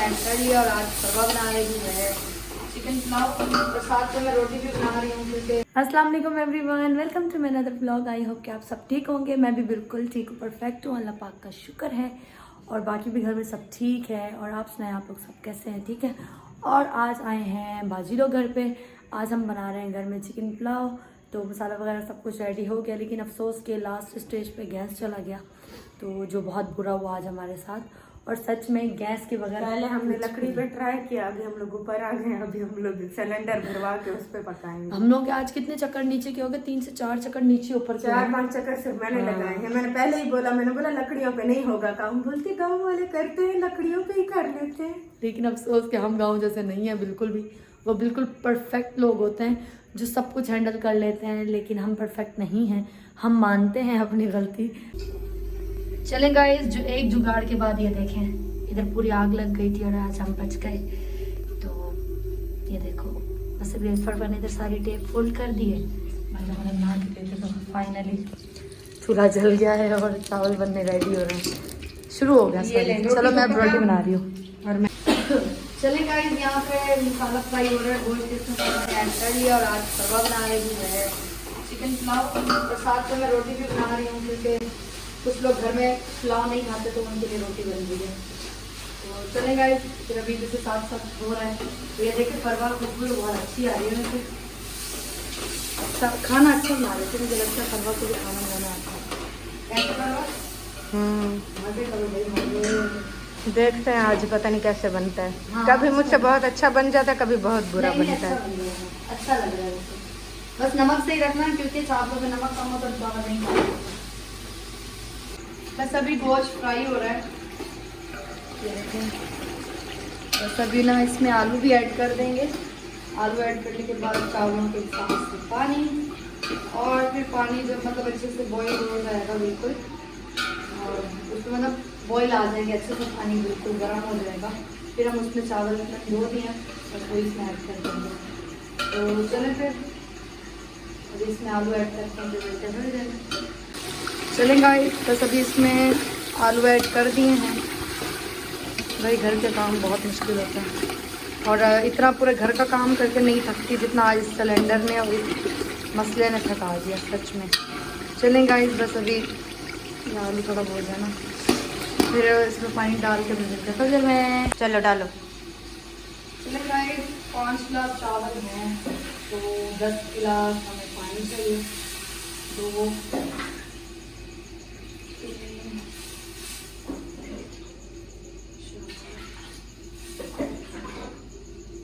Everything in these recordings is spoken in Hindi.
ऐड कर लिया और आज फरवा बना रही है चिकन पुलाव और साथ में मैं रोटी भी बना रही हूँ क्योंकि अस्सलाम वालेकुम everyone, welcome to my another vlog. I hope कि आप सब ठीक होंगे। मैं भी बिल्कुल ठीक हूँ, परफेक्ट हूँ, अल्लाह पाक का शुक्र है। और बाकी भी घर में सब ठीक है। और आप सुनाएं, आप लोग सब कैसे हैं? ठीक है। और आज आए हैं बाजी लोग घर पे। आज हम बना रहे हैं घर में चिकन पुलाव। तो मसाला वगैरह सब कुछ रेडी हो गया, लेकिन अफसोस के लास्ट स्टेज पे गैस चला गया, तो जो बहुत बुरा हुआ आज हमारे साथ। और सच में गैस के बगैर पहले हमने लकड़ी पे ट्राई किया, अभी हम लोग ऊपर आ गए। अभी हम लोग सिलेंडर भरवा के उस पे पकाएंगे। हम लोग आज कितने चक्कर नीचे के हो गए? 3 से 4 चक्कर नीचे ऊपर के 4-5 चक्कर सिर्फ मैंने लगाए हैं। मैंने पहले ही बोला, मैंने बोला लकड़ियों पे नहीं होगा काम। बोलती गाँव वाले करते हैं, लकड़ियों पे ही कर लेते हैं। लेकिन अफसोस कि हम गाँव जैसे नहीं है बिल्कुल भी। वो बिल्कुल परफेक्ट लोग होते हैं जो सब कुछ हैंडल कर लेते हैं, लेकिन हम परफेक्ट नहीं हैं। हम मानते हैं अपनी गलती। चले गाइस, जो एक जुगाड़ के बाद ये देखें, इधर पूरी आग लग गई थी और आज हम बच गए। तो ये देखो, बस अभी फटफट ने इधर सारी टेप फोल्ड कर दी है। मैंने बना के देते तो फाइनली चूल्हा जल गया है और चावल बनने रेडी हो रहे हैं। शुरू हो गया। चलो मैं अब रोटी बना रही हूँ और मैं चले गाइस, यहाँ पे मसाला फ्राई हो रहा है, गोश्त इसमें ऐड कर लिया और आज फरवा बना रही है चिकन पुलाव और साथ में मैं रोटी भी बना रही हूँ क्योंकि कुछ लोग घर में पुलाव नहीं खाते तो उनके लिए रोटी बन रही है। तो चले गाइस, फिर अभी जैसे साथ साथ हो रहा है। तो ये देखिए फरवा खुशबू बहुत अच्छी आ रही है। वैसे अच्छा खाना अच्छा बना रहे थे, मुझे लगता है फरवा को भी खाना बनाना आता है। कैसे फरवा? मजे करो भाई, मजे। देखते हैं आज, पता नहीं कैसे बनता है। हाँ, कभी मुझसे बहुत अच्छा बन जाता है, कभी बहुत बुरा बनता है। अच्छा लग रहा है वैसे। बस नमक सही रखना, क्योंकि चावलों में नमक कम हो तो चावल नहीं खाना। बस अभी गोश्त फ्राई हो रहा है, ये देखें। बस अभी ना इसमें आलू भी ऐड कर देंगे। आलू ऐड करने के बाद चावलों के साथ से पानी, और फिर पानी जब मतलब अच्छे से बॉईल हो जाएगा बिल्कुल, और उसमें मतलब बॉईल आ जाएंगे अच्छे से, पानी बिल्कुल गर्म हो जाएगा, फिर हम उसमें चावल धो दिए और वो इसमें ऐड कर देंगे। तो चलें फिर अभी इसमें आलू ऐड करते हैं, वेजिटेबल चलेगा। बस अभी इसमें आलू ऐड कर दिए हैं। भाई घर के काम बहुत मुश्किल होता है, और इतना पूरे घर का काम करके नहीं थकती जितना आज इस सिलेंडर ने और इस मसले ने थका दिया सच में। चलेगा बस अभी आलू थोड़ा हो जाए ना, फिर इसमें पानी डाल के भेज फिर मैं। चलो डालो। चलेगा 5 गिलास चावल हैं तो 10 गिलास हमें पानी चाहिए। 2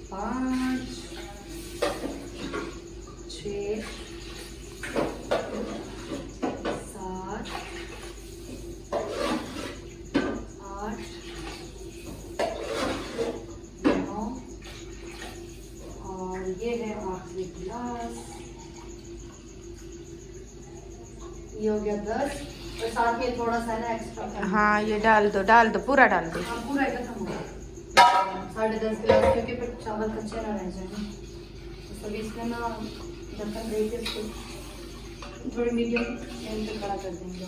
5 6 7 8 9 और ये है आखिरी गिलास, ये हो गया 10। और साथ में थोड़ा सा ना एक्स्ट्रा। हाँ ये डाल दो पूरा डाल दो। हाँ पूरा एकदम हो गया 10.5 गिलास, क्योंकि फिर चावल कच्चे ना रह जाए। तो सभी इसमें ना ढक्कन दे के इसको थोड़ी मीडियम फ्लेम पे खड़ा कर देंगे।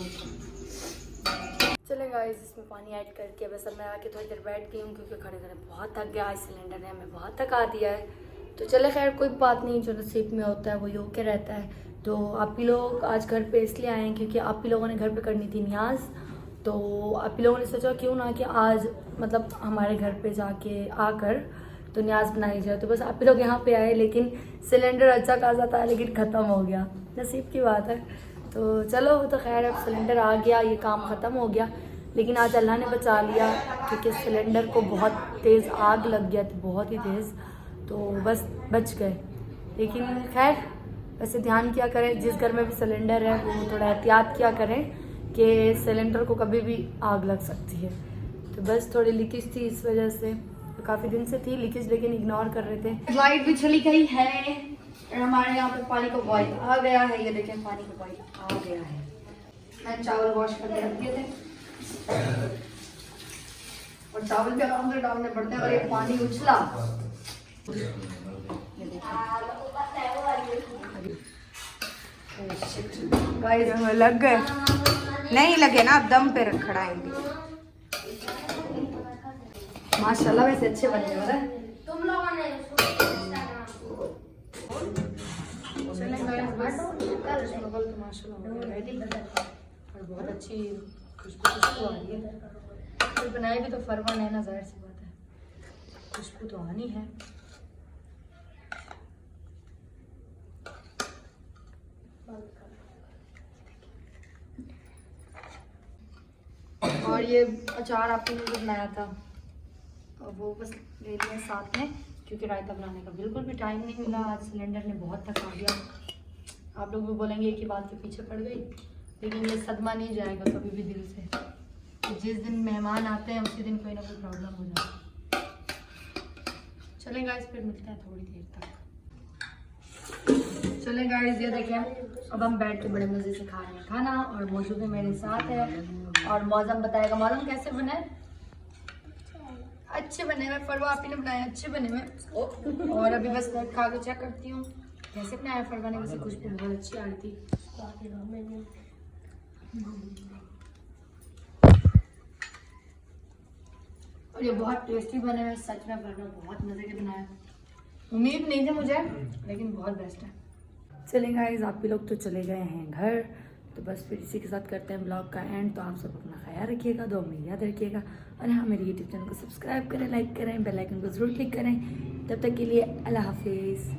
चलेगा इसमें पानी ऐड करके बस अब मैं आके थोड़ी देर बैठ गई हूँ, क्योंकि खड़े खड़े बहुत थक गया। आज सिलेंडर ने हमें बहुत थका दिया है। तो चले खैर कोई बात नहीं, जो नसीब में होता है वही होके रहता है। तो आप ही लोग आज घर पे इसलिए आए हैं क्योंकि आप ही लोगों ने घर पे करनी थी न्याज। तो आप ही लोगों ने सोचा क्यों ना कि आज मतलब हमारे घर पे जाके आकर तो न्याज बनाई जाए। तो बस आप ही लोग यहाँ पे आए, लेकिन सिलेंडर अच्छा खासा था लेकिन ख़त्म हो गया, नसीब की बात है। तो चलो तो खैर अब सिलेंडर आ गया, ये काम ख़त्म हो गया। लेकिन आज अल्लाह ने बचा लिया, क्योंकि सिलेंडर को बहुत तेज़ आग लग गया थी, बहुत ही तेज़। तो बस बच गए। लेकिन खैर वैसे ध्यान किया करें, जिस घर में भी सिलेंडर है वो थोड़ा एहतियात किया करें कि सिलेंडर को कभी भी आग लग सकती है। तो बस थोड़ी लीकेज थी, इस वजह से तो काफ़ी दिन से थी लीकेज, लेकिन इग्नोर कर रहे थे। लाइट भी चली गई है और हमारे यहाँ पे पानी का बॉयल आ गया है। ये देखें पानी का बॉयल आ गया है। मैंने चावल वॉश करके रख दिए थे और चावल भी आराम से डालने पड़ते हैं, और ये पानी उछला। लग गए नहीं लगे ना, अब दम पे खड़ाएंगे। माशाल्लाह वैसे अच्छे बने हो रहे। तुम लोगों ने उसको चलें गाइस बस नॉवल तो माशाल्लाह हो गया रेडी और बहुत अच्छी खुशबू आ रही है। कोई बनाएगी तो फरमान है ना, जाहिर सी बात है खुशबू तो आनी है। और ये अचार आपने जो बनाया था और वो बस ले लिया साथ में, क्योंकि रायता बनाने का बिल्कुल भी टाइम नहीं मिला। आज सिलेंडर ने बहुत थका दिया। आप लोग भी बोलेंगे एक ही बात के पीछे पड़ गई, लेकिन ये सदमा नहीं जाएगा कभी भी दिल से। तो जिस दिन मेहमान आते हैं उसी दिन कोई ना कोई प्रॉब्लम हो जाती है। चलें गाइस फिर मिलते हैं थोड़ी देर तक। चलें गाइस ये देखिए अब हम बैठ के बड़े मज़े से खा रहे हैं खाना और मौजूद भी मेरे साथ है और मौसम बताएगा। मौसम कैसे बने? अच्छे बने हुए। फरवा आपी ने बनाए अच्छे बने हुए। और अभी बस मैं खा के चेक करती हूँ कैसे बनाया फरवा ने। वैसे खुशबू बहुत अच्छी आ रही थी। और ये बहुत टेस्टी बने हुए सच में। फरवा बहुत मज़े के बनाया, उम्मीद नहीं थी मुझे, लेकिन बहुत बेस्ट है। चलें गाइस आप भी लोग तो चले गए हैं घर, तो बस फिर इसी के साथ करते हैं ब्लॉग का एंड। तो आप सब अपना ख्याल रखिएगा, दुआ में याद रखिएगा और हाँ मेरे यूट्यूब चैनल को सब्सक्राइब करें, लाइक करें, बेल आइकन को ज़रूर क्लिक करें। तब तक के लिए अल्लाह हाफिज़।